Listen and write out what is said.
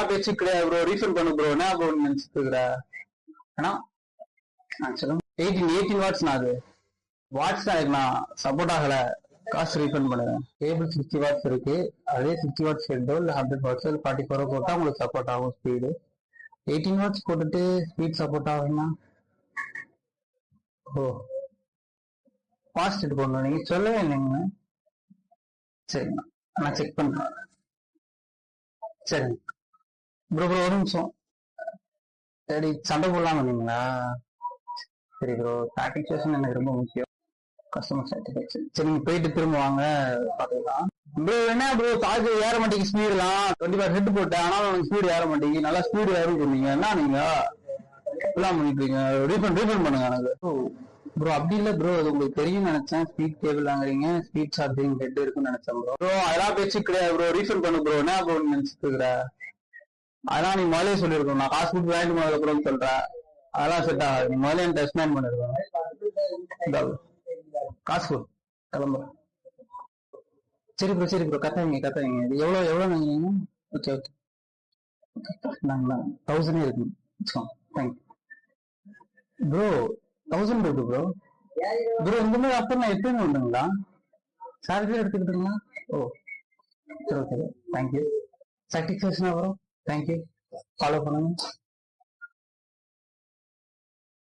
அதெல்லாம் பேச்சு கிடையாது ப்ரோ. ரீஃபண்ட் பண்ணு ப்ரோ. என்ன ப்ரோ நினைச்சிட்டு இருக்கிற? ஏன்னா சொல்லுங்க. 18 வாட்ஸ்ண்ணா அது. வாட்ஸ் தான் இருக்கு, நான் சப்போர்ட் ஆகல. காசு ரீஃபண்ட் பண்ணுறேன். கேபிள் 60 வாட்ஸ் இருக்கு. அதே 60 வாட்ஸ் எடுத்தோ இல்லை 100 வாட்ஸ் 44 போட்டால் உங்களுக்கு சப்போர்ட் ஆகும் ஸ்பீடு. 18 வாட்ஸ் போட்டுட்டு ஸ்பீட் சப்போர்ட் ஆகும்னா ஓ ஃபாஸ்ட் இது பண்ணணும். நீங்க சொல்லவே இல்லைங்க. சரிங்கண்ணா, நான் செக் பண்றேன். சரிங்க ப்ரோ. ப்ரோ ஒரு நிமிஷம். சரி, சண்டை போடலாம் வந்தீங்களா? சரி ப்ரோ, சாட்டிஸ்ஃபேக்ஷன் எனக்கு ரொம்ப முக்கியம். Customer satisfaction. சரி, நீங்க போயிட்டு திரும்ப வாங்க, பாத்துக்கலாம். ப்ரோ என்ன ப்ரோ, சார்ஜ் ஏற மாட்டேங்குது. ஸ்பீடுலாம் 25 ஹெட் போட்டேன், ஆனாலும் உங்களுக்கு ஸ்பீடு ஏற மாட்டேங்குது. நல்லா ஸ்பீடு ஏறும் சொன்னீங்க. என்ன நீங்க எல்லாம் பண்ணிட்டு இருக்கீங்க? ரீஃபண்ட் பண்ணுங்க எனக்கு. ப்ரோ அப்படி இல்ல ப்ரோ, அது உங்களுக்கு தெரியும் நினைச்சேன். ஸ்பீட் கேபிள் வாங்குறீங்க, ஸ்பீட் சார்ஜிங் ஹெட் இருக்குன்னு நினைச்சேன் ப்ரோ. ப்ரோ அதெல்லாம் பேச்சு கிடையாது ப்ரோ. ரீஃபண்ட் பண்ணு ப்ரோ. என்ன ப்ரோ நினைச்சிட்டு இருக்கிற? அதெல்லாம் நீ முதலே சொல்லிருக்கணும். நான் காசு கொடுத்து வாங்கிட்டு முதல்ல ப்ரோன்னு சொல்றேன். அதெல்லாம் செட் ஆகாது. நீ முதல்ல என் டெஸ்ட் பண்ணிருக்கணும். காசு கொடு, கிளம்புறேன். சரி ப்ரோ, சரி ப்ரோ, கத்தாதீங்க. இது எவ்வளவு நீங்க? ஓகே ஓகே, நாங்க 1000 இருக்கு. Thank you bro. 1000 இருக்கு ப்ரோ. ப்ரோ இந்த மாதிரி அப்போ நான் எப்பயுமே உண்டுங்களா? சார்ஜர் எடுத்துக்கிட்டுங்களா? ஓ சரி ஓகே, தேங்க்யூ. சாட்டிஸ்ஃபேக்ஷனா ப்ரோ? தேங்க்யூ. ஃபாலோ பண்ணுங்க.